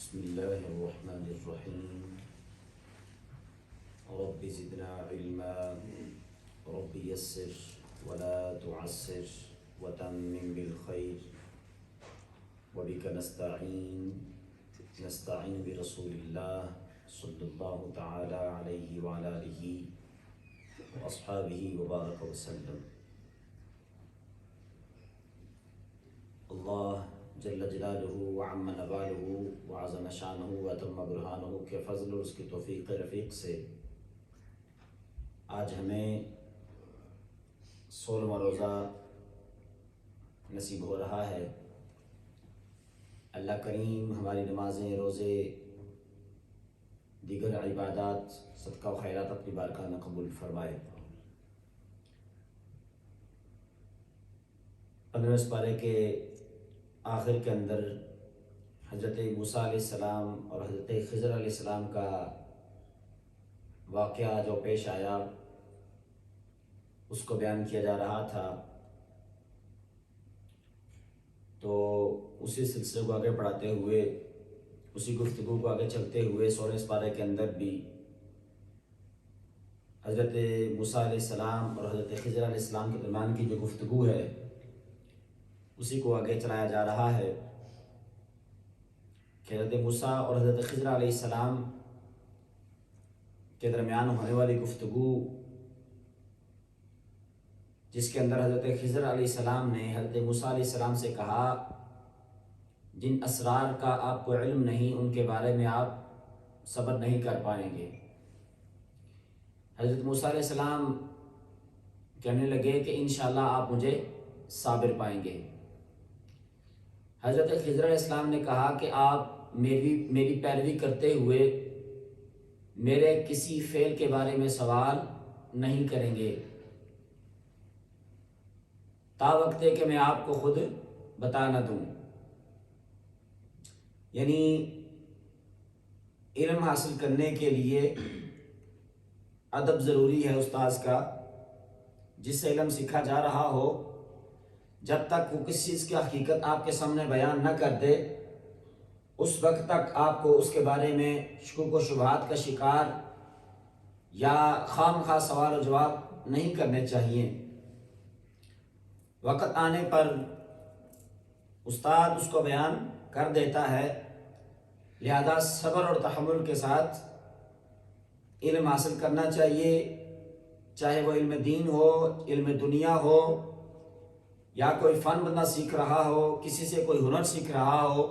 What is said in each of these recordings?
بسم الله الرحمن الرحيم. رب زدنا علما رب يسر ولا تعسر وتمم بالخير وبك نستعين برسول الله صلى الله تعالى عليه وعلى آله وأصحابه وبارك وسلم. اللہ جل جلالہ وعم نوالہ وعظم شانہ واتم برہانہ کے فضل اور اس کی توفیق رفیق سے آج ہمیں 16واں روزہ نصیب ہو رہا ہے. اللہ کریم ہماری نمازیں، روزے، دیگر عبادات، صدقہ و خیرات اپنی بارگاہ میں قبول فرمائے. 15 پارے کے آخر کے اندر حضرت موسیٰ علیہ السلام اور حضرت خضر علیہ السلام کا واقعہ جو پیش آیا اس کو بیان کیا جا رہا تھا. تو اسی سلسلے کو آگے بڑھاتے ہوئے، اسی گفتگو کو آگے چلتے ہوئے 16 پارے کے اندر بھی حضرت موسیٰ علیہ السلام اور حضرت خضر علیہ السلام کے درمیان کی جو گفتگو ہے اسی کو آگے چلایا جا رہا ہے کہ حضرت موسیٰ اور حضرت خضر علیہ السلام کے درمیان ہونے والی گفتگو، جس کے اندر حضرت خضر علیہ السلام نے حضرت موسیٰ علیہ السلام سے کہا جن اسرار کا آپ کو علم نہیں ان کے بارے میں آپ صبر نہیں کر پائیں گے. حضرت موسیٰ علیہ السلام کہنے لگے کہ انشاءاللہ آپ مجھے صابر پائیں گے. حضرت خضر علیہ السلام نے کہا کہ آپ میری پیروی کرتے ہوئے میرے کسی فعل کے بارے میں سوال نہیں کریں گے تا وقت کہ میں آپ کو خود بتا نہ دوں. یعنی علم حاصل کرنے کے لیے ادب ضروری ہے استاذ کا. جس سے علم سیکھا جا رہا ہو جب تک وہ کسی چیز کی حقیقت آپ کے سامنے بیان نہ کر دے اس وقت تک آپ کو اس کے بارے میں شکوک و شبہات کا شکار یا خام خواہ سوال و جواب نہیں کرنے چاہیے. وقت آنے پر استاد اس کو بیان کر دیتا ہے، لہذا صبر اور تحمل کے ساتھ علم حاصل کرنا چاہیے، چاہے وہ علم دین ہو، علم دنیا ہو، یا کوئی فن بندہ سیکھ رہا ہو، کسی سے کوئی ہنر سیکھ رہا ہو.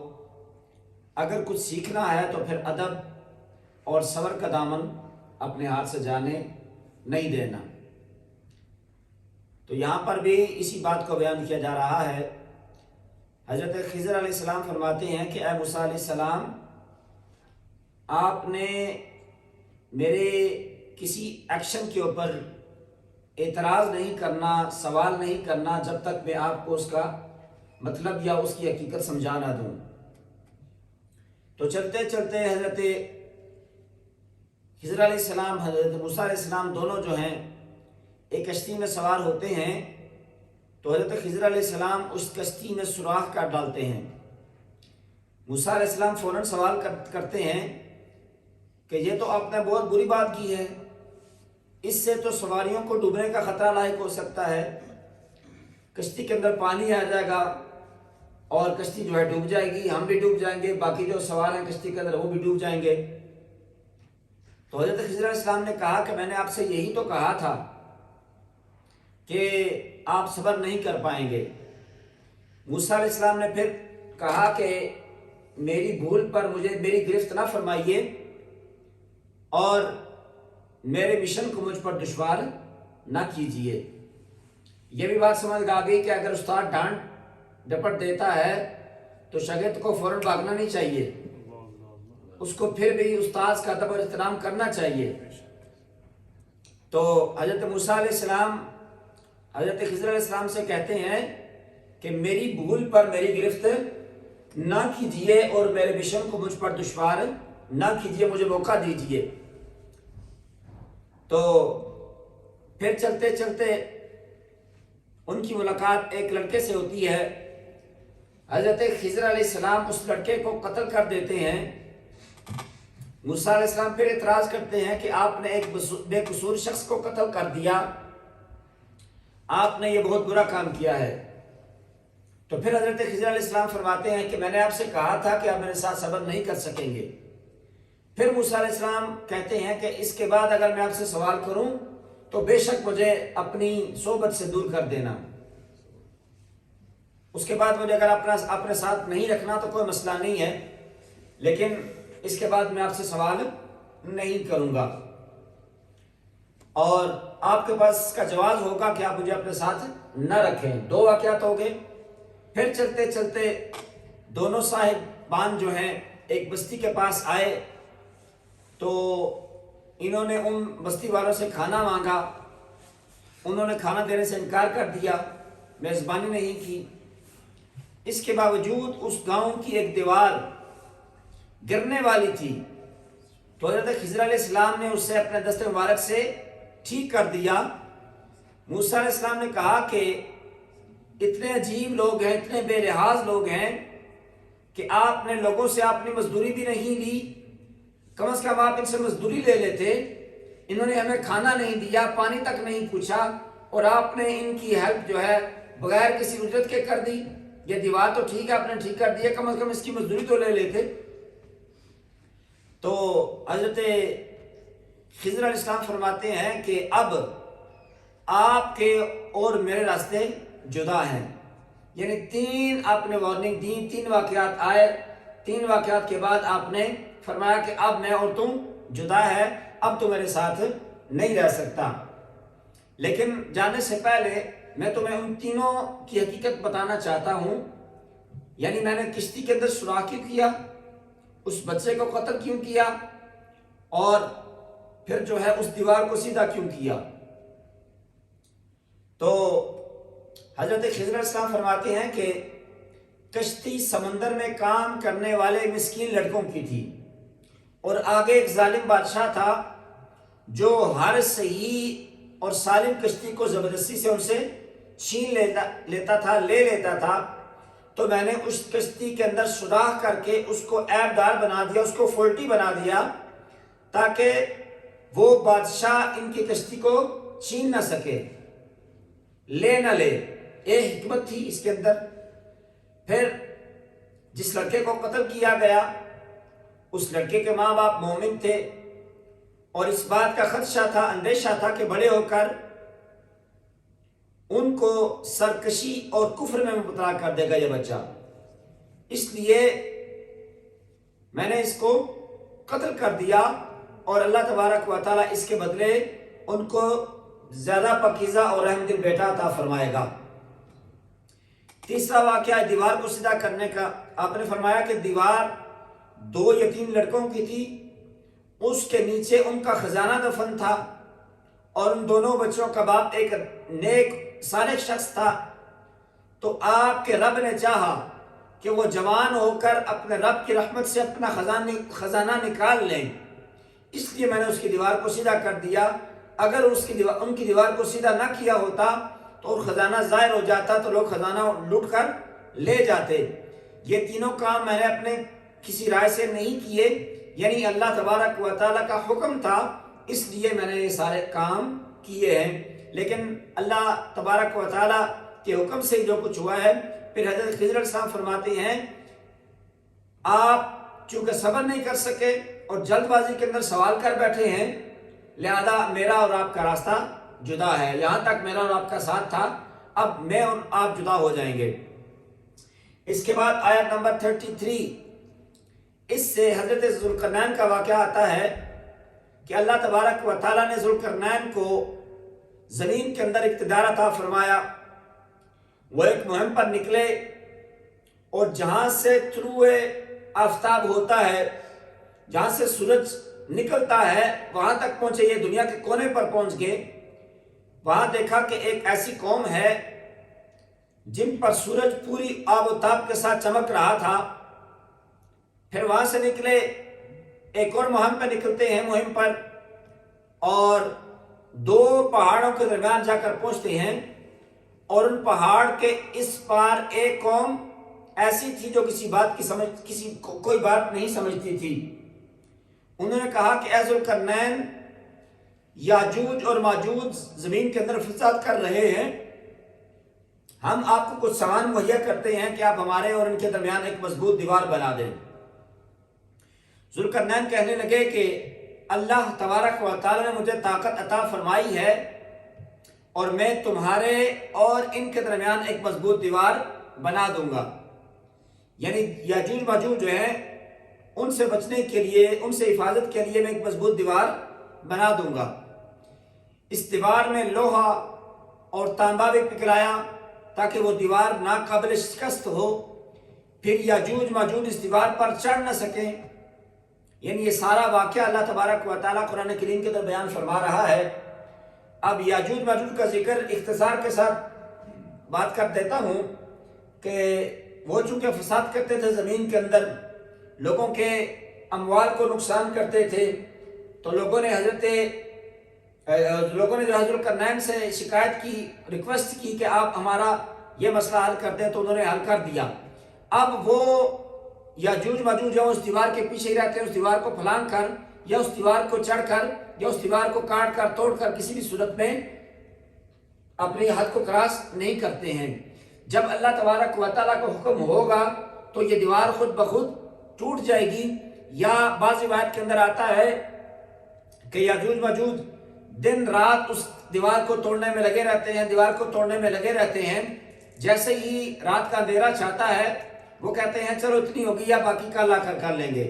اگر کچھ سیکھنا ہے تو پھر ادب اور صبر کا دامن اپنے ہاتھ سے جانے نہیں دینا. تو یہاں پر بھی اسی بات کو بیان کیا جا رہا ہے. حضرت خضر علیہ السلام فرماتے ہیں کہ اے موسیٰ علیہ السلام، آپ نے میرے کسی ایکشن کے اوپر اعتراض نہیں کرنا، سوال نہیں کرنا جب تک میں آپ کو اس کا مطلب یا اس کی حقیقت سمجھا نہ دوں. تو چلتے چلتے حضرت خضر علیہ السلام، حضرت موسیٰ علیہ السلام دونوں جو ہیں ایک کشتی میں سوار ہوتے ہیں. تو حضرت خضر علیہ السلام اس کشتی میں سوراخ کر ڈالتے ہیں. موسیٰ علیہ السلام فوراً سوال کرتے ہیں کہ یہ تو آپ نے بہت بری بات کی ہے، اس سے تو سواریوں کو ڈوبنے کا خطرہ لاحق ہو سکتا ہے. کشتی کے اندر پانی آ جائے گا اور کشتی جو ہے ڈوب جائے گی، ہم بھی ڈوب جائیں گے، باقی جو سوار ہیں کشتی کے اندر وہ بھی ڈوب جائیں گے. تو حضرت خضر علیہ السلام نے کہا کہ میں نے آپ سے یہی تو کہا تھا کہ آپ صبر نہیں کر پائیں گے. موسیٰ علیہ السلام نے پھر کہا کہ میری بھول پر مجھے میری گرفت نہ فرمائیے اور میرے مشن کو مجھ پر دشوار نہ کیجیے. یہ بھی بات سمجھ آ گئی کہ اگر استاد ڈانٹ ڈپٹ دیتا ہے تو شاگرد کو فوراً بھاگنا نہیں چاہیے، اس کو پھر بھی استاد کا ادب اور احترام کرنا چاہیے. تو حضرت موسیٰ علیہ السلام حضرت خضر علیہ السلام سے کہتے ہیں کہ میری بھول پر میری گرفت نہ کیجیے اور میرے مشن کو مجھ پر دشوار نہ کیجیے، مجھے موقع دیجیے. تو پھر چلتے چلتے ان کی ملاقات ایک لڑکے سے ہوتی ہے. حضرت خضر علیہ السلام اس لڑکے کو قتل کر دیتے ہیں موسیٰ علیہ السلام پھر اعتراض کرتے ہیں کہ آپ نے ایک بے قصور شخص کو قتل کر دیا، آپ نے یہ بہت برا کام کیا ہے۔ تو پھر حضرت خضر علیہ السلام فرماتے ہیں کہ میں نے آپ سے کہا تھا کہ آپ میرے ساتھ صبر نہیں کر سکیں گے۔ پھر موسیٰ علیہ السلام کہتے ہیں کہ اس کے بعد اگر میں آپ سے سوال کروں تو بے شک مجھے اپنی صحبت سے دور کر دینا، اس کے بعد مجھے اگر اپنے ساتھ نہیں رکھنا تو کوئی مسئلہ نہیں ہے، لیکن اس کے بعد میں آپ سے سوال نہیں کروں گا، اور آپ کے پاس اس کا جواز ہوگا کہ آپ مجھے اپنے ساتھ نہ رکھیں۔ دو واقعات ہو گئے۔ پھر چلتے چلتے دونوں صاحبان جو ہیں ایک بستی کے پاس آئے، تو انہوں نے ان بستی والوں سے کھانا مانگا، انہوں نے کھانا دینے سے انکار کر دیا، میزبانی نہیں کی۔ اس کے باوجود اس گاؤں کی ایک دیوار گرنے والی تھی، تو حضرت خضر علیہ السلام نے اسے اپنے دست مبارک سے ٹھیک کر دیا۔ موسیٰ علیہ السلام نے کہا کہ اتنے عجیب لوگ ہیں، اتنے بے لحاظ لوگ ہیں کہ آپ نے لوگوں سے اپنی مزدوری بھی نہیں لی، کم از کم آپ ان سے مزدوری لے لیتے۔ انہوں نے ہمیں کھانا نہیں دیا، پانی تک نہیں پوچھا، اور آپ نے ان کی ہیلپ جو ہے بغیر کسی اجرت کے کر دی۔ یہ دیوار تو ٹھیک ہے آپ نے ٹھیک کر دیا، کم از کم اس کی مزدوری تو لے لیتے۔ تو حضرت خضر علیہ السلام فرماتے ہیں کہ اب آپ کے اور میرے راستے جدا ہیں، یعنی تین آپ نے وارننگ دی، تین واقعات آئے، تین واقعات کے بعد آپ نے فرمایا کہ اب میں اور تم جدا ہے، اب تو میرے ساتھ نہیں رہ سکتا۔ لیکن جانے سے پہلے میں تمہیں ان تینوں کی حقیقت بتانا چاہتا ہوں، یعنی میں نے کشتی کے اندر سوراخ کیوں کیا، اس بچے کو قتل کیوں کیا، اور پھر جو ہے اس دیوار کو سیدھا کیوں کیا۔ تو حضرت خضر علیہ السلام فرماتے ہیں کہ کشتی سمندر میں کام کرنے والے مسکین لڑکوں کی تھی، اور آگے ایک ظالم بادشاہ تھا جو ہر صحیح اور سالم کشتی کو زبردستی سے ان سے چھین لیتا تھا۔ تو میں نے اس کشتی کے اندر سوراخ کر کے اس کو عیب دار بنا دیا، اس کو فولٹی بنا دیا، تاکہ وہ بادشاہ ان کی کشتی کو چھین نہ سکے، لے نہ لے۔ یہ حکمت تھی اس کے اندر۔ پھر جس لڑکے کو قتل کیا گیا، اس لڑکے کے ماں باپ مومن تھے، اور اس بات کا خدشہ تھا، اندیشہ تھا کہ بڑے ہو کر ان کو سرکشی اور کفر میں مبتلا کر دے گا یہ بچہ، اس لیے میں نے اس کو قتل کر دیا، اور اللہ تبارک و تعالیٰ اس کے بدلے ان کو زیادہ پاکیزہ اور رحم دل بیٹا عطا فرمائے گا۔ تیسرا واقعہ ہے دیوار کو سیدھا کرنے کا۔ آپ نے فرمایا کہ دیوار دو یتیم لڑکوں کی تھی، اس کے نیچے ان کا خزانہ دفن تھا، اور ان دونوں بچوں کا باپ ایک نیک صالح شخص تھا۔ تو آپ کے رب نے چاہا کہ وہ جوان ہو کر اپنے رب کی رحمت سے اپنا خزانہ نکال لیں، اس لیے میں نے اس کی دیوار کو سیدھا کر دیا۔ اگر ان کی دیوار کو سیدھا نہ کیا ہوتا تو خزانہ ظاہر ہو جاتا، تو لوگ خزانہ لوٹ کر لے جاتے۔ یہ تینوں کام میں نے اپنے کسی رائے سے نہیں کیے، یعنی اللہ تبارک و تعالیٰ کا حکم تھا، اس لیے میں نے یہ سارے کام کیے ہیں۔ لیکن اللہ تبارک و تعالیٰ کے حکم سے جو کچھ ہوا ہے۔ پھر حضرت خضر علیہ السلام فرماتے ہیں آپ چونکہ صبر نہیں کر سکے اور جلد بازی کے اندر سوال کر بیٹھے ہیں، لہذا میرا اور آپ کا راستہ جدا ہے، یہاں تک میرا اور آپ کا ساتھ تھا، اب میں اور آپ جدا ہو جائیں گے۔ اس کے بعد آیت نمبر 33، اس سے حضرت ذوالقرنین کا واقعہ آتا ہے کہ اللہ تبارک و تعالیٰ نے ذوالقرنین کو زمین کے اندر اقتدار عطا فرمایا۔ وہ ایک مہم پر نکلے، اور جہاں سے طلوع آفتاب ہوتا ہے، جہاں سے سورج نکلتا ہے، وہاں تک پہنچے، یہ دنیا کے کونے پر پہنچ گئے۔ وہاں دیکھا کہ ایک ایسی قوم ہے جن پر سورج پوری آب و تاب کے ساتھ چمک رہا تھا۔ پھر وہاں سے نکلے، ایک اور مہم پہ نکلتے ہیں، مہم پر، اور دو پہاڑوں کے درمیان جا کر پہنچتے ہیں، اور ان پہاڑ کے اس پار ایک قوم ایسی تھی جو کوئی بات نہیں سمجھتی تھی۔ انہوں نے کہا کہ اے ذوالقرنین، یاجوج اور ماجوج زمین کے اندر فساد کر رہے ہیں، ہم آپ کو کچھ سامان مہیا کرتے ہیں کہ آپ ہمارے اور ان کے درمیان ایک مضبوط دیوار بنا دیں۔ ذوالقرنین کہنے لگے کہ اللہ تبارک و تعالی نے مجھے طاقت عطا فرمائی ہے اور میں تمہارے اور ان کے درمیان ایک مضبوط دیوار بنا دوں گا، یعنی یاجوج ماجوج جو ہیں ان سے بچنے کے لیے، ان سے حفاظت کے لیے میں ایک مضبوط دیوار بنا دوں گا۔ اس دیوار میں لوہا اور تانبا بھی پگھلایا تاکہ وہ دیوار ناقابل شکست ہو، پھر یاجوج ماجوج اس دیوار پر چڑھ نہ سکیں۔ یعنی یہ سارا واقعہ اللہ تبارک و تعالیٰ قرآن کریم کے اندر بیان فرما رہا ہے۔ اب یاجوج ماجوج کا ذکر اختصار کے ساتھ بات کر دیتا ہوں کہ وہ چونکہ فساد کرتے تھے زمین کے اندر، لوگوں کے اموال کو نقصان کرتے تھے، تو لوگوں نے جو حضرت ذوالقرنین سے شکایت کی، ریکویسٹ کی کہ آپ ہمارا یہ مسئلہ حل کرتے ہیں، تو انہوں نے حل کر دیا۔ اب وہ یاجوج ماجوج جو اس دیوار کے پیچھے ہی رہتے ہیں، اس دیوار کو پھلانگ کر یا اس دیوار کو چڑھ کر یا اس دیوار کو کاٹ کر توڑ کر کسی بھی صورت میں اپنی حد کو کراس نہیں کرتے ہیں۔ جب اللہ تبارک و تعالیٰ کا حکم ہوگا تو یہ دیوار خود بخود ٹوٹ جائے گی، یا بعض روایت کے اندر آتا ہے کہ یاجوج ماجوج دن رات اس دیوار کو توڑنے میں لگے رہتے ہیں، دیوار کو توڑنے میں لگے رہتے ہیں۔ جیسے ہی رات کا اندھیرا چھاتا ہے وہ کہتے ہیں چلو اتنی ہوگی یا باقی کا لا کر لیں گے،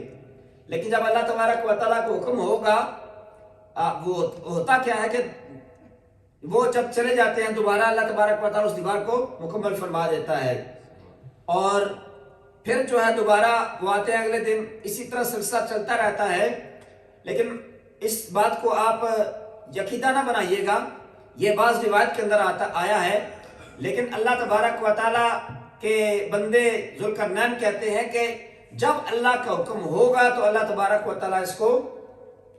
لیکن جب اللہ تبارک و تعالیٰ کو حکم ہوگا وہ ہوتا کیا ہے کہ وہ جب چلے جاتے ہیں دوبارہ اللہ تبارک و تعالیٰ اس دیوار کو مکمل فرما دیتا ہے، اور پھر جو ہے دوبارہ وہ آتے ہیں اگلے دن، اسی طرح سلسلہ چلتا رہتا ہے۔ لیکن اس بات کو آپ یقیدہ نہ بنائیے گا، یہ بعض روایت کے اندر آیا ہے، لیکن اللہ تبارک و تعالیٰ کے بندے ذوالقرنین کہتے ہیں کہ جب اللہ کا حکم ہوگا تو اللہ تبارک و تعالیٰ اس کو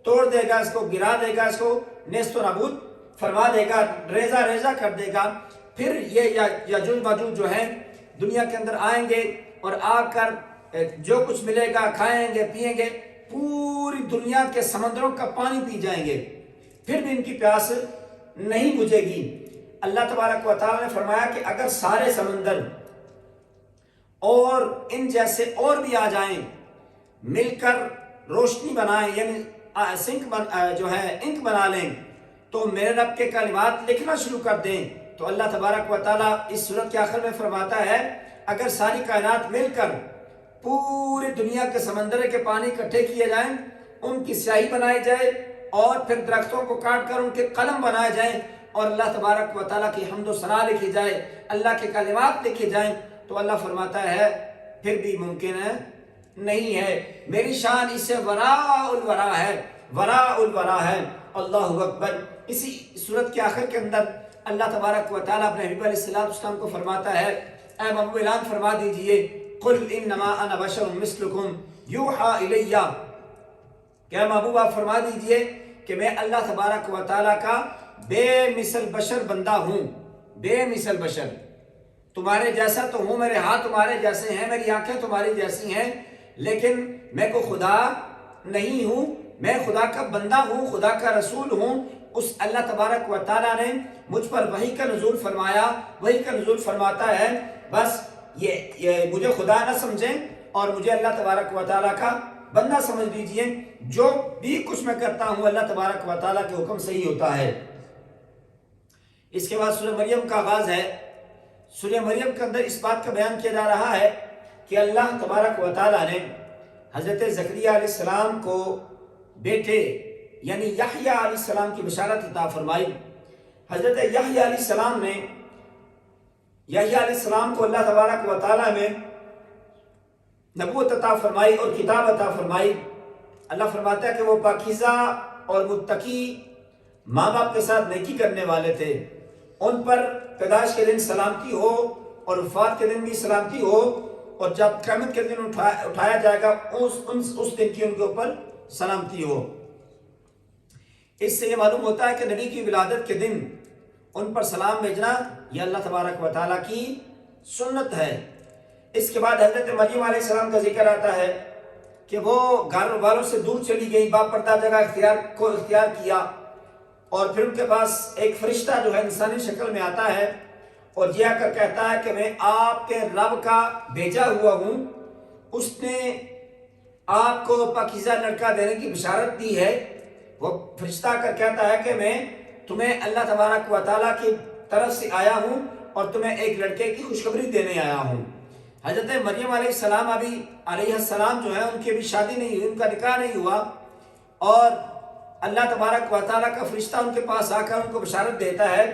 توڑ دے گا، اس کو گرا دے گا، اس کو نیست و نابود فرما دے گا، ریزہ ریزہ کر دے گا۔ پھر یہ یاجوج ماجوج جو ہیں دنیا کے اندر آئیں گے اور آ کر جو کچھ ملے گا کھائیں گے پیئیں گے، پوری دنیا کے سمندروں کا پانی پی جائیں گے، پھر بھی ان کی پیاس نہیں بجھے گی۔ اللہ تبارک و تعالیٰ نے فرمایا کہ اگر سارے سمندر اور ان جیسے اور بھی آ جائیں، مل کر روشنی بنائیں، یعنی انک بنا لیں، تو میرے رب کے کلمات لکھنا شروع کر دیں، تو اللہ تبارک و تعالیٰ اس سورت کے آخر میں فرماتا ہے اگر ساری کائنات مل کر پوری دنیا کے سمندر کے پانی اکٹھے کیے جائیں، ان کی سیاہی بنائی جائے اور پھر درختوں کو کاٹ کر ان کے قلم بنائے جائیں اور اللہ تبارک و تعالیٰ کی حمد و ثنا لکھی جائے، اللہ کے کلمات لکھے جائیں، تو اللہ فرماتا ہے پھر بھی ممکن ہے نہیں ہے، میری شان اس سے وراء الورا ہے، وراء الورا ہے۔ اللہ اکبر۔ اسی صورت کے آخر کے اندر اللہ تبارک و تعالیٰ اپنے حبیب علیہ السلام کو فرماتا ہے، اے محبوب اعلان فرما دیجئے قل انما انا بشر مثلکم یوحی الیہ، کہ محبوب آپ فرما دیجئے کہ میں اللہ تبارک و تعالیٰ کا بے مثل بشر بندہ ہوں، بے مثل بشر، تمہارے جیسا تو ہوں، میرے ہاتھ تمہارے جیسے ہیں، میری آنکھیں تمہاری جیسی ہیں، لیکن میں کو خدا نہیں ہوں، میں خدا کا بندہ ہوں، خدا کا رسول ہوں۔ اس اللہ تبارک و تعالیٰ نے مجھ پر وحی کا نزول فرمایا، وحی کا نزول فرماتا ہے، بس یہ مجھے خدا نہ سمجھیں اور مجھے اللہ تبارک و تعالیٰ کا بندہ سمجھ لیجئے، جو بھی کچھ میں کرتا ہوں اللہ تبارک و تعالیٰ کے حکم سے ہی ہوتا ہے۔ اس کے بعد سورہ مریم کا آغاز ہے۔ سورہ مریم کے اندر اس بات کا بیان کیا جا رہا ہے کہ اللہ تبارک و تعالیٰ نے حضرت زکریا علیہ السلام کو بیٹے یعنی یحییٰ علیہ السلام کی بشارت عطا فرمائی۔ حضرت یحییٰ علیہ السلام نے یحییٰ علیہ السلام کو اللہ تبارک و تعالیٰ نے نبوت عطا فرمائی اور کتاب عطا فرمائی۔ اللہ فرماتا ہے کہ وہ پاکیزہ اور متقی ماں باپ کے ساتھ نیکی کرنے والے تھے، ان پر پیدائش کے دن سلامتی ہو اور وفات کے دن بھی سلامتی ہو، اور جب قیامت کے دن اٹھایا جائے گا اس دن کی ان کے اوپر سلامتی ہو۔ اس سے یہ معلوم ہوتا ہے کہ نبی کی ولادت کے دن ان پر سلام بھیجنا یہ اللہ تبارک و تعالیٰ کی سنت ہے۔ اس کے بعد حضرت مریم علیہ السلام کا ذکر آتا ہے۔ کہ وہ گھر والوں سے دور چلی گئی، باپردہ جگہ اختیار کیا، اور پھر ان کے پاس ایک فرشتہ جو ہے انسانی شکل میں آتا ہے اور یہ آ کر کہتا ہے کہ میں آپ کے رب کا بھیجا ہوا ہوں، اس نے آپ کو پاکیزہ لڑکا دینے کی بشارت دی ہے۔ وہ فرشتہ آ کر کہتا ہے کہ میں تمہیں اللہ تبارک و تعالیٰ کی طرف سے آیا ہوں اور تمہیں ایک لڑکے کی خوشخبری دینے آیا ہوں۔ حضرت مریم علیہ السلام علیہ السلام جو ہے ان کی ابھی شادی نہیں ہوئی، ان کا نکاح نہیں ہوا، اور اللہ تبارک و تعالیٰ کا فرشتہ ان کے پاس آ کر ان کو بشارت دیتا ہے۔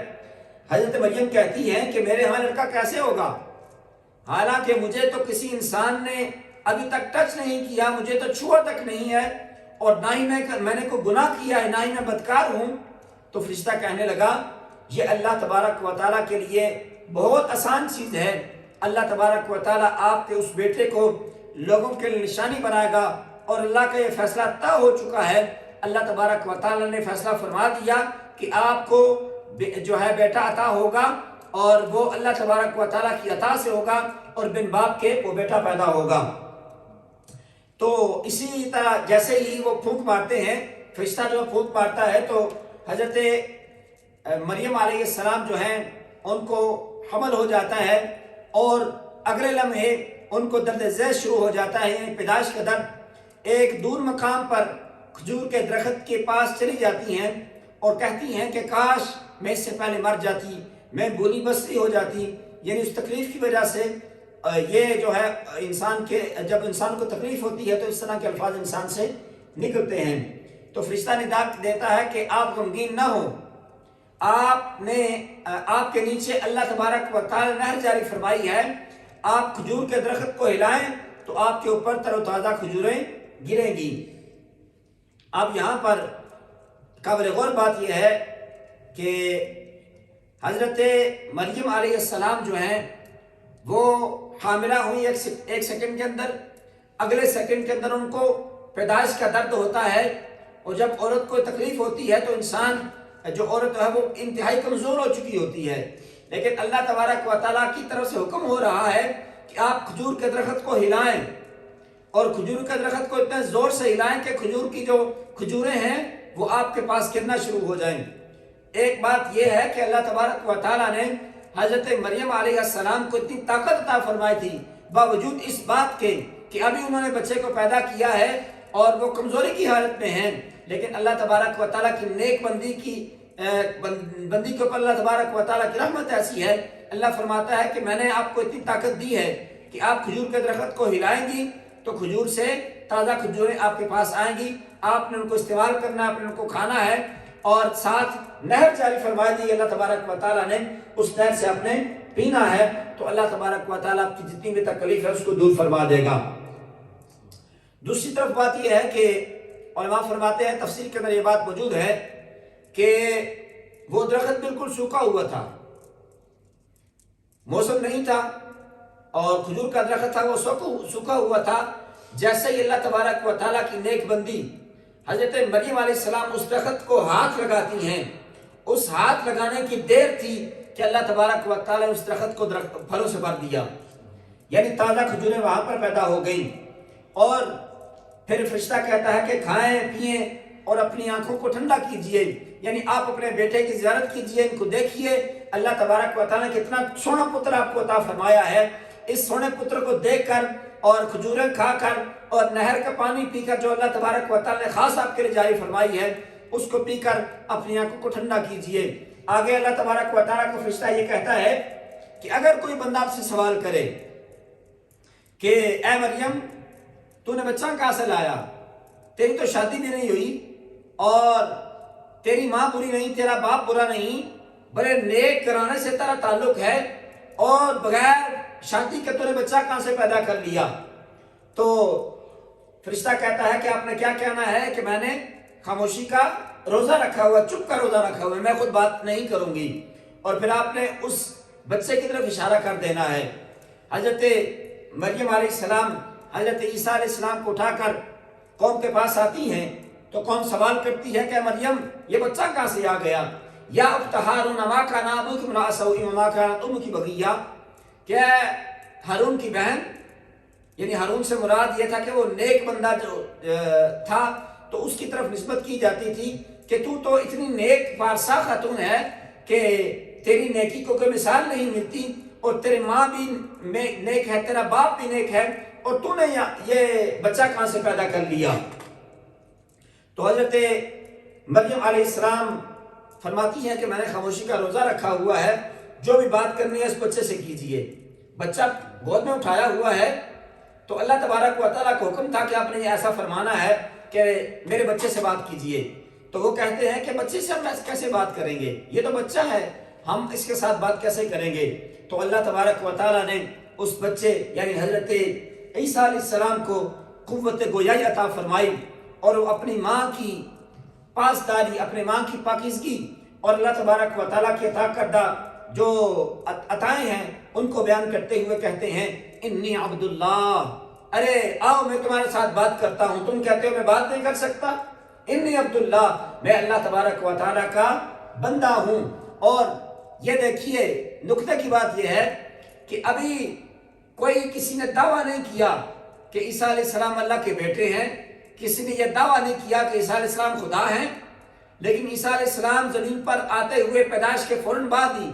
حضرت مریم کہتی ہیں کہ میرے ہاں لڑکا کیسے ہوگا، حالانکہ مجھے تو کسی انسان نے ابھی تک ٹچ نہیں کیا، مجھے تو چھوا تک نہیں ہے، اور نہ ہی میں نے کوئی گناہ کیا ہے، نہ ہی میں بدکار ہوں۔ تو فرشتہ کہنے لگا یہ اللہ تبارک و تعالیٰ کے لیے بہت آسان چیز ہے، اللہ تبارک و تعالیٰ آپ کے اس بیٹے کو لوگوں کے لیے نشانی بنائے گا، اور اللہ کا یہ فیصلہ طے ہو چکا ہے۔ اللہ تبارک و تعالیٰ نے فیصلہ فرما دیا کہ آپ کو جو ہے بیٹا عطا ہوگا، اور وہ اللہ تبارک و تعالیٰ کی عطا سے ہوگا، اور بن باپ کے وہ بیٹا پیدا ہوگا۔ تو اسی طرح جیسے ہی وہ پھونک مارتے ہیں، فرشتہ جو پھونک مارتا ہے تو حضرت مریم علیہ السلام جو ہیں ان کو حمل ہو جاتا ہے، اور اگلے لمحے ان کو درد ذیل شروع ہو جاتا ہے، یعنی پیدائش کا درد۔ ایک دور مقام پر کھجور کے درخت کے پاس چلی جاتی ہیں اور کہتی ہیں کہ کاش میں اس سے پہلے مر جاتی، میں بولی بسری ہو جاتی، یعنی اس تکلیف کی وجہ سے یہ جو ہے جب انسان کو تکلیف ہوتی ہے تو اس طرح کے الفاظ انسان سے نکلتے ہیں۔ تو فرشتہ ندا دیتا ہے کہ آپ غمگین نہ ہو، آپ کے نیچے اللہ تبارک و تعالی نے نہر جاری فرمائی ہے، آپ کھجور کے درخت کو ہلائیں تو آپ کے اوپر تر و تازہ کھجوریں گریں گی۔ اب یہاں پر قابل غور بات یہ ہے کہ حضرت مریم علیہ السلام جو ہیں وہ حاملہ ہوئی ایک سیکنڈ کے اندر، اگلے سیکنڈ کے اندر ان کو پیدائش کا درد ہوتا ہے، اور جب عورت کو تکلیف ہوتی ہے تو انسان جو عورت ہے وہ انتہائی کمزور ہو چکی ہوتی ہے، لیکن اللہ تبارک و تعالیٰ کی طرف سے حکم ہو رہا ہے کہ آپ کھجور کے درخت کو ہلائیں، اور کھجور کے درخت کو اتنے زور سے ہلائیں کہ کھجور کی جو کھجوریں ہیں وہ آپ کے پاس گرنا شروع ہو جائیں۔ ایک بات یہ ہے کہ اللہ تبارک و تعالیٰ نے حضرت مریم علیہ السلام کو اتنی طاقت عطا فرمائی تھی، باوجود اس بات کے کہ ابھی انہوں نے بچے کو پیدا کیا ہے اور وہ کمزوری کی حالت میں ہیں، لیکن اللہ تبارک و تعالیٰ کی نیک بندی کے اوپر اللہ تبارک و تعالیٰ کی رحمت ایسی ہے، اللہ فرماتا ہے کہ میں نے آپ کو اتنی طاقت دی ہے کہ آپ کھجور کے درخت کو ہلائیں گی تو کھجور سے تازہ کھجوریں آپ کے پاس آئیں گی، آپ نے ان کو استعمال کرنا ہے، آپ نے ان کو کھانا ہے، اور ساتھ نہر جاری فرما دی اللہ تبارک و تعالیٰ نے، اس نہر سے آپ نے پینا ہے، تو اللہ تبارک و تعالیٰ آپ کی جتنی بھی تکلیف ہے اس کو دور فرما دے گا۔ دوسری طرف بات یہ ہے کہ علماء فرماتے ہیں، تفسیر کے اندر یہ بات موجود ہے کہ وہ درخت بالکل سوکھا ہوا تھا، موسم نہیں تھا، اور کھجور کا درخت تھا وہ سوکھا ہوا تھا۔ جیسے ہی اللہ تبارک و تعالیٰ کی نیک بندی حضرت مریم علیہ السلام اس درخت کو ہاتھ لگاتی ہیں، اس ہاتھ لگانے کی دیر تھی کہ اللہ تبارک و تعالیٰ نے اس درخت کو پھلوں سے بھر دیا، یعنی تازہ کھجوریں وہاں پر پیدا ہو گئیں، اور پھر فرشتہ کہتا ہے کہ کھائیں پیئیں اور اپنی آنکھوں کو ٹھنڈا کیجئے، یعنی آپ اپنے بیٹے کی زیارت کیجئے، ان کو دیکھیے، اللہ تبارک و تعالیٰ نے کتنا سونا پتر آپ کو عطا فرمایا ہے، اس سونے پتر کو دیکھ کر اور کھجوریں کھا کر اور نہر کا پانی پی کر جو اللہ تبارک و تعالیٰ نے خاص آپ کے لیے جاری فرمائی ہے اس کو پی کر اپنی آنکھوں کو ٹھنڈا کیجئے۔ آگے اللہ تبارک و تعالیٰ کا فرشتہ یہ کہتا ہے کہ اگر کوئی بندہ آپ سے سوال کرے کہ اے مریم تو نے بچہ کہاں سے لایا، تیری تو شادی بھی نہیں ہوئی، اور تیری ماں بری نہیں، تیرا باپ برا نہیں، بڑے نیک گھرانے سے تیرا تعلق ہے، اور بغیر شادی کے تو نے بچہ کہاں سے پیدا کر لیا، تو فرشتہ کہتا ہے کہ آپ نے کیا کہنا ہے کہ میں نے خاموشی کا روزہ رکھا ہوا، چپ کا روزہ رکھا ہوا ہے، میں خود بات نہیں کروں گی، اور پھر آپ نے اس بچے کی طرف اشارہ کر دینا ہے۔ حضرت مریم علیہ السلام حضرت عیسیٰ علیہ السلام کو اٹھا کر قوم کے پاس آتی ہیں تو قوم سوال کرتی ہے کہ مریم یہ بچہ کہاں سے آ گیا، یا اخت ہارون ما کان ابوک امرأ سوء وما کانت امک بغیہ، کہ ہارون کی بہن یعنی ہارون سے مراد یہ تھا کہ وہ نیک بندہ جو تھا تو اس کی طرف نسبت کی جاتی تھی کہ تو اتنی نیک پارسا خاتون ہے کہ تیری نیکی کو کوئی مثال نہیں ملتی، اور تیری ماں بھی نیک ہے، تیرا باپ بھی نیک ہے، اور تو نے یہ بچہ کہاں سے پیدا کر لیا؟ تو حضرت مریم علیہ السلام فرماتی ہیں کہ میں نے خاموشی کا روزہ رکھا ہوا ہے، جو بھی بات کرنی ہے اس بچے سے کیجئے۔ بچہ گود میں اٹھایا ہوا ہے تو اللہ تبارک و تعالیٰ کو حکم تھا کہ آپ نے یہ ایسا فرمانا ہے کہ میرے بچے سے بات کیجئے۔ تو وہ کہتے ہیں کہ بچے سے ہم کیسے بات کریں گے، یہ تو بچہ ہے، ہم اس کے ساتھ بات کیسے کریں گے؟ تو اللہ تبارک و تعالیٰ نے اس بچے یعنی حضرت عیسیٰ علیہ السلام کو قوت گویائی عطا فرمائی، اور وہ اپنی ماں کی پاسداری، اپنے ماں کی پاکیزگی اور اللہ تبارک و تعالیٰ کی عطا کردہ جو عطائیں ہیں ان کو بیان کرتے ہوئے کہتے ہیں انی عبداللہ، ارے آؤ میں تمہارے ساتھ بات کرتا ہوں، تم کہتے ہو میں بات نہیں کر سکتا، انی عبداللہ، میں اللہ تبارک و تعالیٰ کا بندہ ہوں۔ اور یہ دیکھیے نکتے کی بات یہ ہے کہ ابھی کوئی کسی نے دعویٰ نہیں کیا کہ عیسیٰ علیہ السلام اللہ کے بیٹے ہیں، کسی نے یہ دعویٰ نہیں کیا کہ عیسیٰ علیہ السلام خدا ہیں، لیکن عیسیٰ علیہ السلام زمین پر آتے ہوئے پیدائش کے فوراً بعد ہی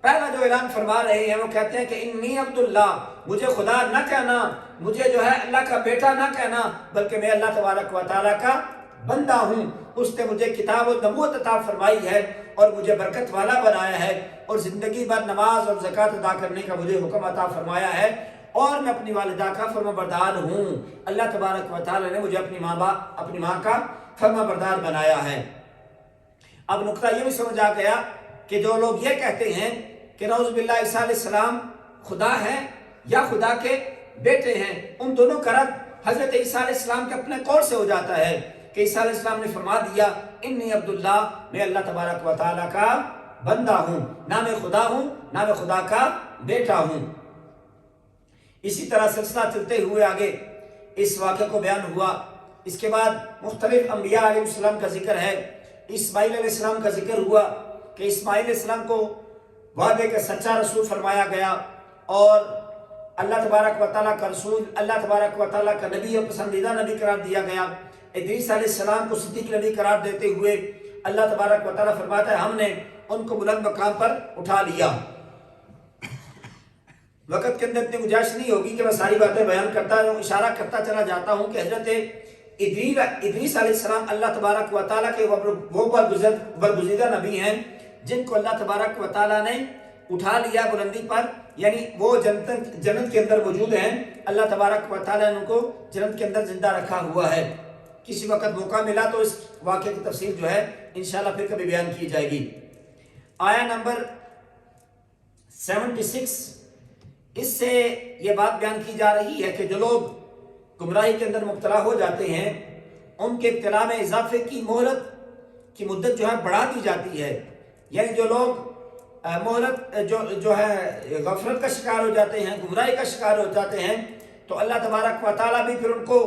پہلا جو اعلان فرما رہے ہیں وہ کہتے ہیں کہ انی عبداللہ، مجھے خدا نہ کہنا، مجھے جو ہے اللہ کا بیٹا نہ کہنا، بلکہ میں اللہ تبارک و تعالیٰ کا بندہ ہوں، اس نے مجھے کتاب و نبوت عطا فرمائی ہے اور مجھے برکت والا بنایا ہے، اور زندگی بھر نماز اور زکوٰۃ ادا کرنے کا مجھے حکم عطا فرمایا ہے، اور میں اپنی والدہ کا فرما بردار ہوں۔ اللہ تبارک و تعالیٰ نے مجھے اپنی ماں کا فرما بردار بنایا ہے۔ اب نقطہ یہ بھی سمجھ آ گیا کہ جو لوگ یہ کہتے ہیں کہ نعوذ باللہ عیسیٰ علیہ السلام خدا ہیں یا خدا کے بیٹے ہیں، ان دونوں کا رد حضرت عیسیٰ علیہ السلام کے اپنے قول سے ہو جاتا ہے کہ عیسیٰ علیہ السلام نے فرما دیا انی عبداللہ، میں اللہ تبارک و تعالیٰ کا بندہ ہوں، نہ میں خدا ہوں نہ میں خدا کا بیٹا ہوں۔ اسی طرح سلسلہ چلتے ہوئے آگے اس واقعے کو بیان ہوا۔ اس کے بعد مختلف انبیاء علیہ السلام کا ذکر ہے۔ اسماعیل علیہ السلام کا ذکر ہوا کہ اسماعیل علیہ السلام کو وعدے کا سچا رسول فرمایا گیا، اور اللہ تبارک و تعالیٰ کا رسول، اللہ تبارک و تعالیٰ کا نبی اور پسندیدہ نبی قرار دیا گیا۔ ادریس علیہ السلام کو صدیق نبی قرار دیتے ہوئے اللہ تبارک و تعالیٰ فرماتا ہے ہم نے ان کو بلند مقام پر اٹھا لیا۔ وقت کے اندر اتنی گنجائش نہیں ہوگی کہ میں ساری باتیں بیان کرتا ہوں، اشارہ کرتا چلا جاتا ہوں کہ حضرت ادریس علیہ السلام اللہ تبارک و تعالیٰ کے وہ برگزیدہ نبی ہیں جن کو اللہ تبارک و تعالیٰ نے اٹھا لیا بلندی پر، یعنی وہ جنت کے اندر موجود ہیں، اللہ تبارک و تعالیٰ نے ان کو جنت کے اندر زندہ رکھا ہوا ہے۔ کسی وقت موقع ملا تو اس واقعے کی تفصیل جو ہے انشاءاللہ پھر کبھی بیان کی جائے گی۔ آیہ نمبر 76، اس سے یہ بات بیان کی جا رہی ہے کہ جو لوگ گمراہی کے اندر مبتلا ہو جاتے ہیں ان کے ابتلا میں اضافے کی مہلت کی مدت جو ہے بڑھا دی جاتی ہے، یعنی جو لوگ مہلت جو ہے غفلت کا شکار ہو جاتے ہیں، گمراہی کا شکار ہو جاتے ہیں، تو اللہ تبارک و تعالیٰ بھی پھر ان کو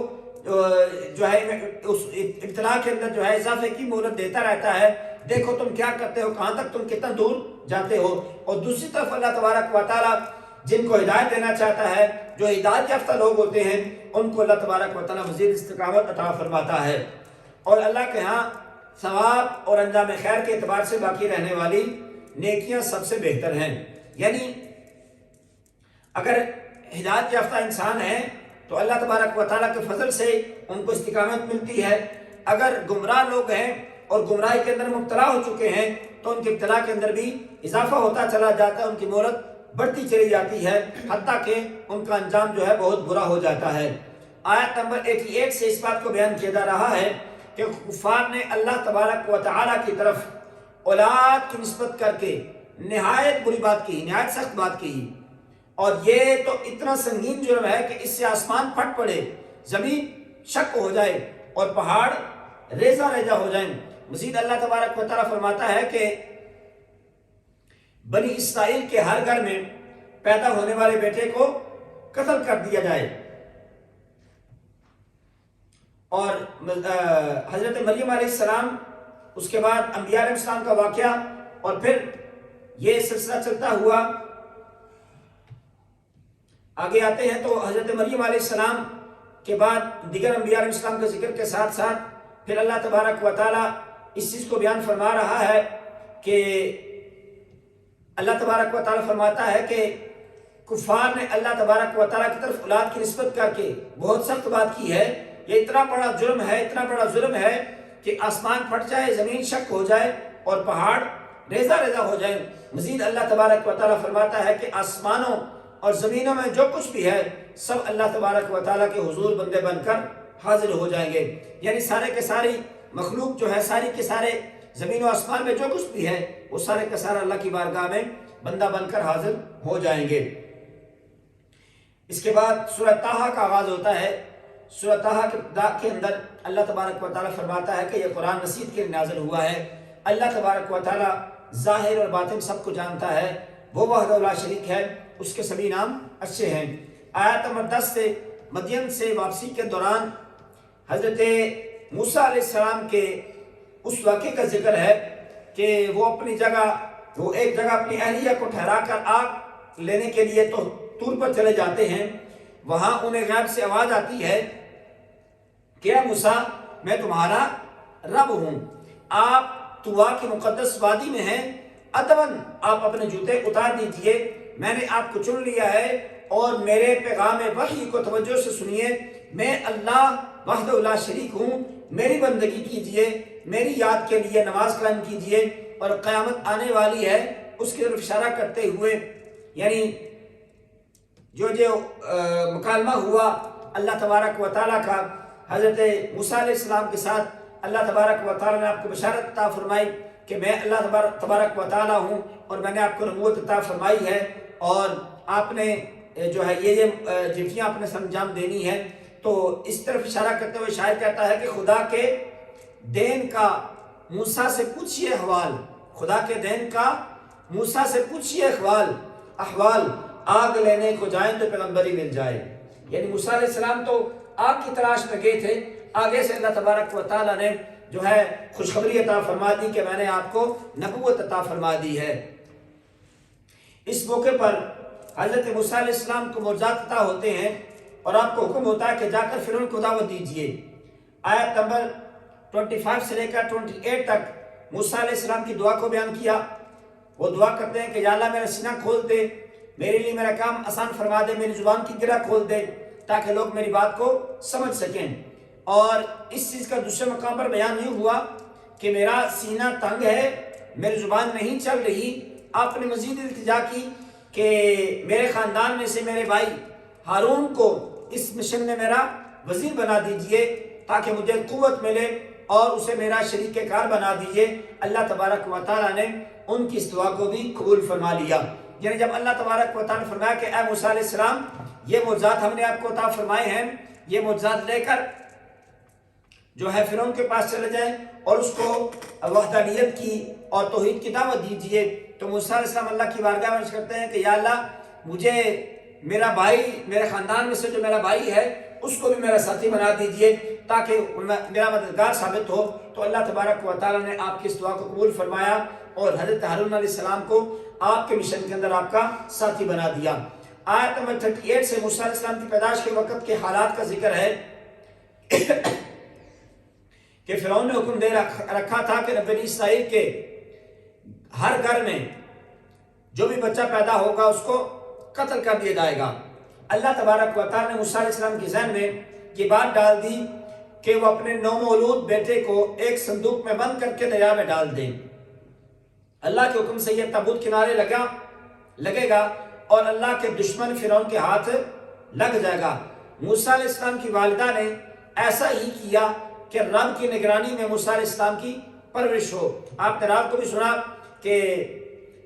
جو ہے اس ابتلا کے اندر جو ہے اضافے کی مہلت دیتا رہتا ہے، دیکھو تم کیا کرتے ہو، کہاں تک تم کتنا دور جاتے ہو۔ اور دوسری طرف اللہ تبارک و تعالیٰ جن کو ہدایت دینا چاہتا ہے، جو ہدایت یافتہ لوگ ہوتے ہیں، ان کو اللہ تبارک و تعالیٰ مزید استقامت عطا فرماتا ہے، اور اللہ کے ہاں ثواب اور انجام خیر کے اعتبار سے باقی رہنے والی نیکیاں سب سے بہتر ہیں۔ یعنی اگر ہدایت یافتہ انسان ہے تو اللہ تبارک و تعالیٰ کے فضل سے ان کو استقامت ملتی ہے، اگر گمراہ لوگ ہیں اور گمراہی کے اندر مبتلا ہو چکے ہیں تو ان کے ابتلا کے اندر بھی اضافہ ہوتا چلا جاتا ہے، ان کی مہلت بڑھتی چلی جاتی ہے، حتیٰ کہ ان کا انجام جو ہے بہت برا ہو جاتا ہے۔ آیت نمبر 88 سے اس بات کو بیان کیا جا رہا ہے کہ کفار نے اللہ تبارک و تعالیٰ کی طرف اولاد کی نسبت کر کے نہایت بری بات کی، نہایت سخت بات کی، اور یہ تو اتنا سنگین جرم ہے کہ اس سے آسمان پھٹ پڑے، زمین شق ہو جائے اور پہاڑ ریزہ ریزہ ہو جائیں۔ مزید اللہ تبارک و تعالیٰ فرماتا ہے کہ بنی اسرائیل کے ہر گھر میں پیدا ہونے والے بیٹے کو قتل کر دیا جائے، اور حضرت مریم علیہ السلام، اس کے بعد انبیاء علیہ السلام کا واقعہ، اور پھر یہ سلسلہ چلتا ہوا آگے آتے ہیں تو حضرت مریم علیہ السلام کے بعد دیگر انبیاء علیہ السلام کے ذکر کے ساتھ ساتھ پھر اللہ تبارک و تعالیٰ اس چیز کو بیان فرما رہا ہے کہ اللہ تبارک و تعالیٰ فرماتا ہے کہ کفار نے اللہ تبارک و تعالیٰ کی طرف اولاد کی نسبت کر کے بہت سخت بات کی ہے. یہ اتنا بڑا جرم ہے، اتنا بڑا ظلم ہے کہ آسمان پھٹ جائے، زمین شق ہو جائے اور پہاڑ ریزہ ریزہ ہو جائے. مزید اللہ تبارک و تعالیٰ فرماتا ہے کہ آسمانوں اور زمینوں میں جو کچھ بھی ہے سب اللہ تبارک و تعالیٰ کے حضور بندے بن کر حاضر ہو جائیں گے. یعنی سارے کے ساری مخلوق جو ہے، ساری کے سارے زمین و آسمان میں جو کچھ بھی ہے وہ سارے کے سارے اللہ کی بارگاہ میں بندہ بن کر حاضر ہو جائیں گے. اس کے بعد سورہ طٰہٰ کا آغاز ہوتا ہے. سورہ طٰہٰ کے اندر اللہ تبارک و تعالیٰ فرماتا ہے کہ یہ قرآن نصیحت کے لیے نازل ہوا ہے. اللہ تبارک و تعالیٰ ظاہر اور باطن سب کو جانتا ہے، وہ وحدہ لا شریک ہے، اس کے سبھی نام اچھے ہیں. آیت نمبر 10 سے مدین سے واپسی کے دوران حضرت موسیٰ علیہ السلام کے اس واقعے کا ذکر ہے کہ وہ ایک جگہ اپنی اہلیہ کو ٹھہرا کر آگ لینے کے لیے تو طور پر چلے جاتے ہیں. وہاں انہیں غیب سے آواز آتی ہے کہ اے موسیٰ میں تمہارا رب ہوں، آپ طوا کی مقدس وادی میں ہیں، ادباً آپ اپنے جوتے اتار دیجئے، میں نے آپ کو چن لیا ہے اور میرے پیغام وحی کو توجہ سے سنیے. میں اللہ وحدہ لا شریک ہوں، میری بندگی کیجئے، میری یاد کے لیے نماز قائم کیجئے اور قیامت آنے والی ہے اس کی طرف اشارہ کرتے ہوئے، یعنی جو مکالمہ ہوا اللہ تبارک و تعالیٰ کا حضرت موسیٰ علیہ السلام کے ساتھ، اللہ تبارک و تعالیٰ نے آپ کو بشارت عطا فرمائی کہ میں اللہ تبارک و تعالیٰ ہوں اور میں نے آپ کو نبوت عطا فرمائی ہے اور آپ نے جو ہے یہ ڈیوٹیاں اپنے سر انجام دینی ہے. تو اس طرف اشارہ کرتے ہوئے شاعر کہتا ہے کہ خدا کے دین کا موسیٰ سے پوچھئے احوال، خدا کے دین کا موسیٰ سے پوچھئے احوال، آگ لینے کو جائیں تو پیغمبری مل جائے. یعنی موسیٰ علیہ السلام تو آگ کی تلاش میں گئے تھے، آگے سے اللہ تبارک و تعالیٰ نے جو ہے خوشخبری عطا فرما دی کہ میں نے آپ کو نبوت عطا فرما دی ہے. اس موقع پر حضرت موسیٰ علیہ السلام کو معجزات عطا ہوتے ہیں اور آپ کو حکم ہوتا ہے کہ جا کر فرعون کو دعوت دیجئے. آیت نمبر 25 سے لے کر 28 تک موسیٰ علیہ السلام کی دعا کو بیان کیا. وہ دعا کرتے ہیں کہ یا اللہ میرا سینہ کھول دے، میرے لیے میرا کام آسان فرما دے، میری زبان کی گرہ کھول دے تاکہ لوگ میری بات کو سمجھ سکیں. اور اس چیز کا دوسرے مقام پر بیان نہیں ہوا کہ میرا سینہ تنگ ہے، میری زبان نہیں چل رہی. آپ نے مزید التجا کی کہ میرے خاندان میں سے میرے بھائی ہارون کو اس مشن میں میرا وزیر بنا دیجئے تاکہ مجھے قوت ملے اور اسے میرا شریک کار بنا دیجئے. اللہ تبارک و تعالیٰ نے ان کی اس دعا کو بھی قبول فرما لیا. یعنی جب اللہ تبارک و تعالیٰ نے فرمایا کہ اے موسیٰ علیہ السلام یہ معجزات ہم نے آپ کو عطا فرمائے ہیں، یہ معجزات لے کر جو ہے فرعون کے پاس چلے جائیں اور اس کو وحدانیت کی اور توحید کی دعوت دیجئے. تو موسیٰ علیہ السلام اللہ کی بارگاہ میں عرض کرتے ہیں کہ یا اللہ مجھے میرا بھائی، میرے خاندان میں سے جو میرا بھائی ہے اس کو بھی میرا ساتھی بنا دیجئے تاکہ میرا مددگار ثابت ہو. تو اللہ تبارک و تعالیٰ نے آپ کی اس دعا کو قبول فرمایا اور حضرت ہارون علیہ السلام کو آپ کے مشن کے اندر آپ کا ساتھی بنا دیا. آیت نمبر 38 سے موسیٰ علیہ السلام کی پیدائش کے وقت کے حالات کا ذکر ہے کہ فرعون نے حکم دے رکھا تھا کہ بنی اسرائیل کے ہر گھر میں جو بھی بچہ پیدا ہوگا اس کو قتل کر دیا جائے گا. اللہ تبارک و تعالیٰ نے موسیٰ علیہ السلام کی ذہن میں یہ بات ڈال دی کہ وہ اپنے نومولود بیٹے کو ایک صندوق میں بند کر کے دریا میں ڈال دیں. اللہ کے حکم سے یہ تابوت کنارے لگے گا اور اللہ کے دشمن فرعون کے ہاتھ لگ جائے گا. موسیٰ علیہ السلام کی والدہ نے ایسا ہی کیا کہ رب کی نگرانی میں موسیٰ علیہ السلام کی پرورش ہو. آپ نے رات کو بھی سنا کہ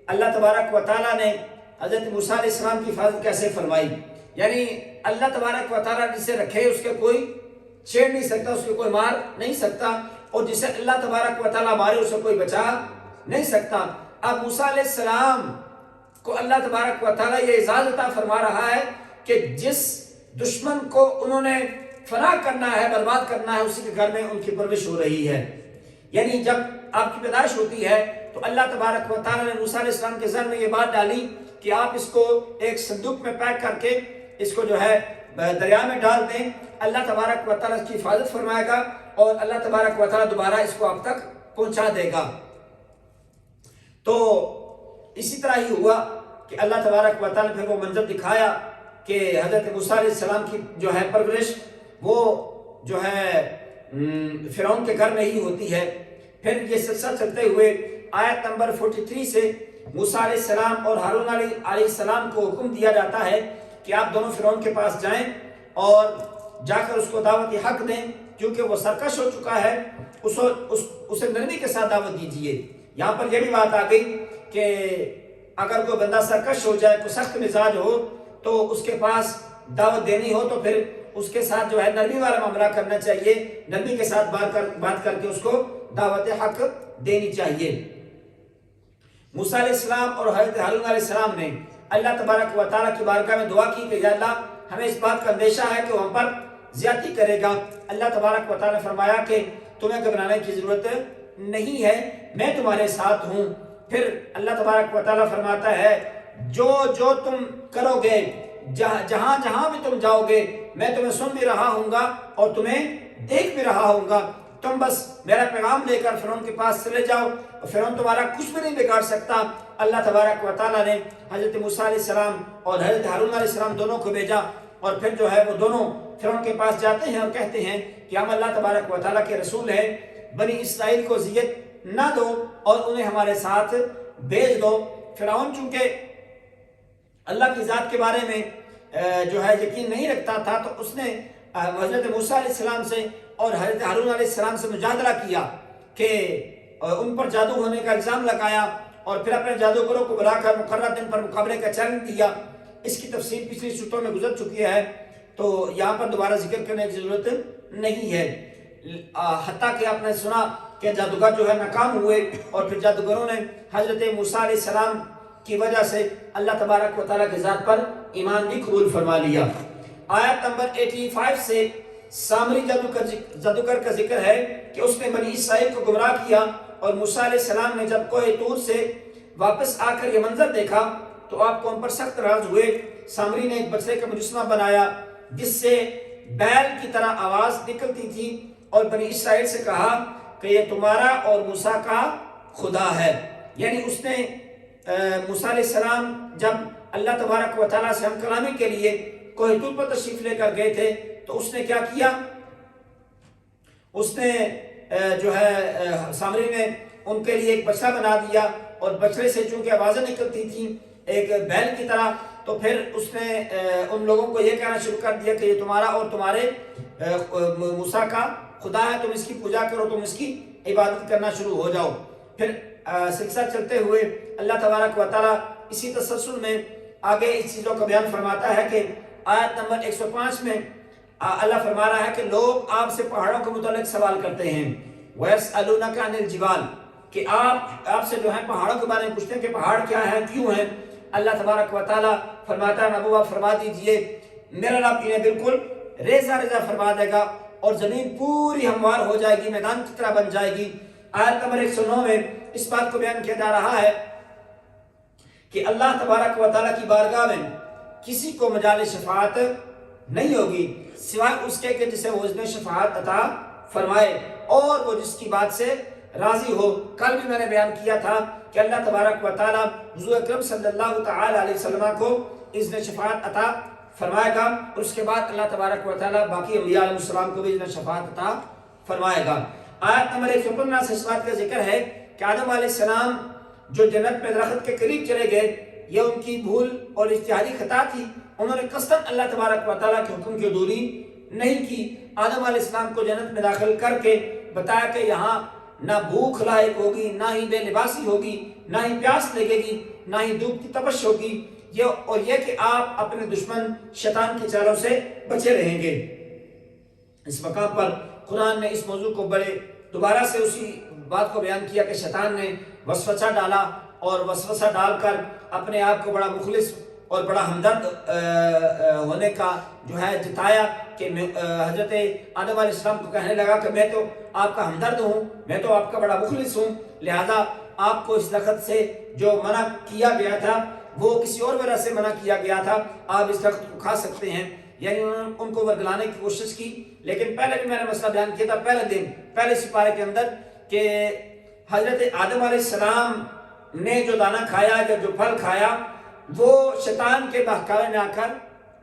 اللہ تبارک و تعالیٰ نے حضرت موسیٰ علیہ السلام کی حفاظت کیسے فرمائی. یعنی اللہ تبارک و تعالیٰ جسے رکھے اس کے کوئی چھیڑ نہیں سکتا، اس کے کوئی مار نہیں سکتا، اور جسے اللہ تبارک و تعالیٰ مارے اسے کوئی بچا نہیں سکتا. اب موسیٰ علیہ السلام کو اللہ تبارک و تعالیٰ یہ اعزاز عطا فرما رہا ہے کہ جس دشمن کو انہوں نے فنا کرنا ہے، برباد کرنا ہے، اسی کے گھر میں ان کی پرورش ہو رہی ہے. یعنی جب آپ کی پیدائش ہوتی ہے تو اللہ تبارک و تعالیٰ نے موسیٰ علیہ السلام کے ذہن میں یہ بات ڈالی کہ آپ اس کو ایک صندوق میں پیک کر کے اس کو جو ہے دریا میں ڈال دیں، اللہ تبارک و تعالیٰ اس کی حفاظت فرمائے گا اور اللہ تبارک و تعالیٰ دوبارہ اس کو آپ تک پہنچا دے گا۔ تو اسی طرح ہی ہوا کہ اللہ تبارک و تعالیٰ نے پھر وہ منظر دکھایا کہ حضرت موسیٰ علیہ السلام کی جو ہے پرورش وہ جو ہے فرعون کے گھر میں ہی ہوتی ہے۔ پھر یہ سلسلہ چلتے ہوئے آیت نمبر 43 سے موسیٰ علیہ السلام اور ہارون علیہ السلام کو حکم دیا جاتا ہے کہ آپ دونوں فرعون کے پاس جائیں اور جا کر اس کو دعوت حق دیں، کیونکہ وہ سرکش ہو چکا ہے، اسے نرمی کے ساتھ دعوت دیجیے۔ یہاں پر یہ بھی بات آ گئی کہ اگر کوئی بندہ سرکش ہو جائے، کوئی سخت مزاج ہو، تو اس کے پاس دعوت دینی ہو تو پھر اس کے ساتھ جو ہے نرمی والا معاملہ کرنا چاہیے، نرمی کے ساتھ بات کر کے اس کو دعوت حق دینی چاہیے۔ موسیٰ علیہ السلام اور حضرت ہارون علیہ السلام نے اللہ تبارک و تعالیٰ کی بارگاہ میں دعا کی کہ یا اللہ ہمیں اس بات کا اندیشہ ہے کہ وہ ہم پر زیادتی کرے گا۔ اللہ تبارک و تعالیٰ نے فرمایا کہ تمہیں گھبرانے کی ضرورت نہیں ہے، میں تمہارے ساتھ ہوں۔ پھر اللہ تبارک و تعالیٰ فرماتا ہے جو جو تم کرو گے، جہاں جہاں بھی تم جاؤ گے، میں تمہیں سن بھی رہا ہوں گا اور تمہیں دیکھ بھی رہا ہوں گا۔ تم بس میرا پیغام لے کر فرعون کے پاس چلے جاؤ، فرعون تمہارا کچھ بھی نہیں بگاڑ سکتا۔ اللہ تبارک و تعالیٰ نے حضرت موسیٰ علیہ السلام اور حضرت ہارون علیہ السلام دونوں کو بھیجا، اور پھر جو ہے وہ دونوں فرعون کے پاس جاتے ہیں اور کہتے ہیں کہ ہم اللہ تبارک و تعالیٰ کے رسول ہیں، بنی اسرائیل کو اذیت نہ دو اور انہیں ہمارے ساتھ بھیج دو۔ فرعون چونکہ اللہ کی ذات کے بارے میں جو ہے یقین نہیں رکھتا تھا، تو اس نے حضرت موسیٰ علیہ السلام سے اور حضرت ہارون علیہ السلام سے مجادلہ کیا کہ ان پر جادو ہونے کا الزام لگایا، اور پھر اپنے جادوگروں کو بلا کر مقررہ دن پر مقابلے کا چیلنج دیا۔ اس کی تفصیل پچھلی صورتوں میں گزر چکی ہے، تو یہاں پر دوبارہ ذکر کرنے کی ضرورت نہیں ہے۔ حتیٰ کہ آپ نے سنا کہ جادوگر جو ہے ناکام ہوئے، اور پھر جادوگروں نے حضرت موسیٰ علیہ السلام کی وجہ سے اللہ تبارک و تعالیٰ کی ذات پر ایمان بھی قبول فرما لیا۔ آیت نمبر 85 سے سامری جادوگر کا ذکر ہے کہ اس نے بنی اسرائیل کو گمراہ کیا، اور موسیٰ علیہ السلام نے جب کوہ طور سے واپس آ کر یہ منظر دیکھا تو آپ کو ان پر سخت ناراض ہوئے۔ سامری نے ایک بچڑے کا مجسمہ بنایا جس سے بیل کی طرح آواز نکلتی تھی، اور بنی اسرائیل سے کہا کہ یہ تمہارا اور موسیٰ کا خدا ہے۔ یعنی اس نے موسیٰ علیہ السلام جب اللہ تبارک و تعالیٰ سے ہم کلامی کے لیے کوہ طور پر تشریف لے کر گئے تھے تو اس نے کیا کیا، اس نے جو ہے سامری نے ان کے لیے ایک بچڑا بنا دیا، اور بچڑے سے چونکہ آوازیں نکلتی تھیں ایک بیل کی طرح، تو پھر اس نے ان لوگوں کو یہ کہنا شروع کر دیا کہ یہ تمہارا اور تمہارے موسیٰ کا خدا ہے، تم اس کی پوجا کرو، تم اس کی عبادت کرنا شروع ہو جاؤ۔ پھر سلسلہ چلتے ہوئے اللہ تبارک و تعالیٰ اسی تسلسل میں آگے اس چیزوں کا بیان فرماتا ہے کہ آیت نمبر 105 میں اللہ فرما رہا ہے کہ لوگ آپ سے پہاڑوں کے متعلق سوال کرتے ہیں، وَيَسْأَلُونَكَ عَنِ الْجِبَالِ، کہ آپ سے جو ہے پہاڑوں کے بارے میں پوچھتے ہیں کہ پہاڑ کیا ہے، کیوں ہیں۔ اللہ تبارک و تعالیٰ فرماتا ہے نبوہ فرما دیجئے میرا رب انہیں بالکل ریزہ ریزہ فرما دے گا، اور زمین پوری ہموار ہو جائے گی، میدان کی طرح بن جائے گی۔ آیت نمبر 109 میں اس بات کو بیان کیا جا رہا ہے کہ اللہ تبارک و تعالیٰ کی بارگاہ میں کسی کو مجال شفاعت نہیں ہوگی سوائے اس کے کہ جسے وہ اذن شفاعت عطا فرمائے اور وہ جس کی بات سے راضی ہو۔ کل بھی میں نے بیان کیا تھا کہ اللہ تبارک و تعالیٰ حضور اکرم صلی اللہ تعالی علیہ وسلم کو اذن شفاعت عطا فرمائے گا، اور اس کے بعد اللہ تبارک و تعالیٰ باقی انبیاء علیہ السلام کو بھی اذن شفاعت عطا فرمائے گا۔ آیت نمبر 115 سے اس بات کا ذکر ہے کہ آدم علیہ السلام جو جنت میں درخت کے قریب چلے گئے، یہ ان کی بھول اور اجتہادی خطا تھی، انہوں نے قصداً اللہ تبارک و تعالیٰ کے حکم کی عدولی نہیں کی۔ آدم علیہ السلام کو جنت میں داخل کر کے بتایا کہ یہاں نہ بھوک لاحق ہوگی، نہ ہی بے لباسی ہوگی، نہ ہی پیاس لگے گی، نہ ہی دھوپ کی تپش ہوگی، اور یہ کہ آپ اپنے دشمن شیطان کی چالوں سے بچے رہیں گے۔ اس مقام پر قرآن نے اس موضوع کو بڑے دوبارہ سے اسی بات کو بیان کیا کہ شیطان نے وسوسہ ڈالا، اور وسوسہ ڈال کر اپنے آپ کو بڑا مخلص اور بڑا ہمدرد ہونے کا جو ہے جتایا کہ حضرت آدم علیہ السلام کو کہنے لگا کہ میں تو آپ کا ہمدرد ہوں، میں تو آپ کا بڑا مخلص ہوں، لہذا آپ کو اس درخت سے جو منع کیا گیا تھا وہ کسی اور وجہ سے منع کیا گیا تھا، آپ اس درخت کو کھا سکتے ہیں، یعنی انہوں نے ان کو ورگلانے کی کوشش کی۔ لیکن پہلے بھی میں نے مسئلہ بیان کیا تھا پہلے دن پہلے سپارے کے اندر کہ حضرت آدم علیہ السلام نے جو دانہ کھایا یا جو پھل کھایا وہ شیطان کے بہکاوے میں آ کر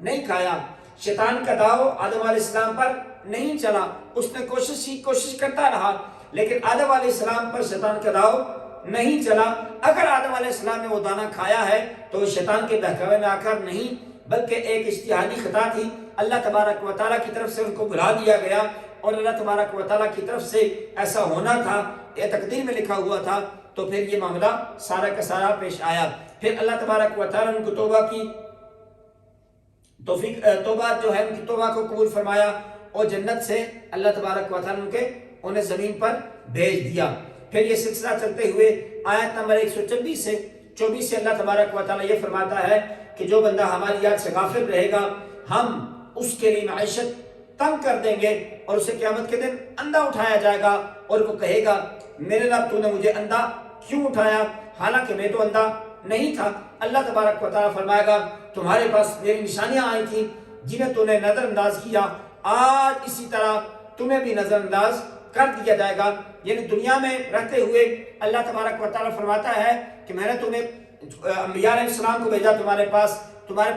نہیں کھایا، شیطان کا داؤ آدم علیہ السلام پر نہیں چلا، اس نے کوشش کرتا رہا، لیکن آدم علیہ السلام پر شیطان کا داؤ نہیں چلا۔ اگر آدم علیہ السلام نے وہ دانہ کھایا ہے تو وہ شیطان کے بہکاوے میں آ کر نہیں، بلکہ ایک اجتہادی خطا تھی، اللہ تبارک و تعالیٰ کی طرف سے ان کو بھلا دیا گیا، اور اللہ تبارک و تعالیٰ کی طرف سے ایسا ہونا تھا، یہ تقدیر میں لکھا ہوا تھا، تو پھر یہ معاملہ سارا کا سارا پیش آیا۔ پھر اللہ تبارک و تعالیٰ نے ان کو توبہ کی توبہ جو ہے ان کی توبہ کو قبول فرمایا، اور جنت سے اللہ تبارک و تعالیٰ نے انہیں زمین پر بھیج دیا۔ پھر یہ سلسلہ چلتے ہوئے آیت نمبر 124 سے اللہ تبارک و تعالیٰ یہ فرماتا ہے کہ جو بندہ ہماری یاد سے غافل رہے گا ہم اس کے لیے معیشت تنگ کر دیں گے، اور اسے قیامت کے دن اندھا اٹھایا جائے گا، اور وہ کہے گا میرے رب تو نے مجھے اندھا کیوں اٹھایا، حالانکہ میں تو اندھا نہیں تھا۔ اللہ تبارک و تعالیٰ فرمائے گا تمہارے پاس میری نشانیاں آئی تھیں جنہیں تو نے نظر انداز کیا، آج اسی طرح تمہیں بھی نظر انداز کر دیا جائے گا۔ یعنی دنیا میں رہتے ہوئے اللہ تبارک و تعالیٰ فرماتا ہے کہ میں نے تمہیں انبیاء علیہ السلام کو بھیجا تمہارے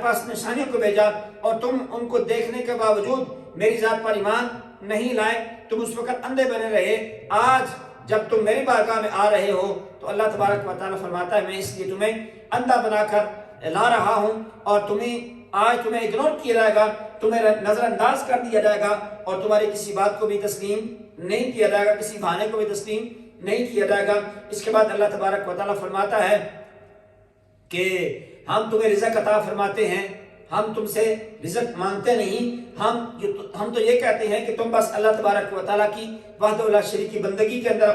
پاس نشانیوں کو بھیجا، اور تم ان کو دیکھنے کے باوجود میری ذات پر ایمان نہیں لائے، تم اس وقت اندھے بنے رہے۔ آج جب تم میری بارگاہ میں آ رہے ہو تو اللہ تبارک و تعالیٰ فرماتا ہے میں اس لیے تمہیں اندھا بنا کر لا رہا ہوں، اور آج تمہیں اگنور کیا جائے گا، تمہیں نظر انداز کر دیا جائے گا، اور تمہاری کسی بات کو بھی تسلیم نہیں کیا جائے گا، کسی بہانے کو بھی تسلیم نہیں کیا جائے گا۔ اس کے بعد اللہ تبارک و تعالیٰ فرماتا ہے کہ ہم تمہیں رزق عطا فرماتے ہیں، ہم تم سے رزق مانگتے نہیں، ہم تو یہ کہتے ہیں کہ تم بس اللہ تبارک و تعالیٰ کی وحدہ لا شریک کی بندگی کے اندر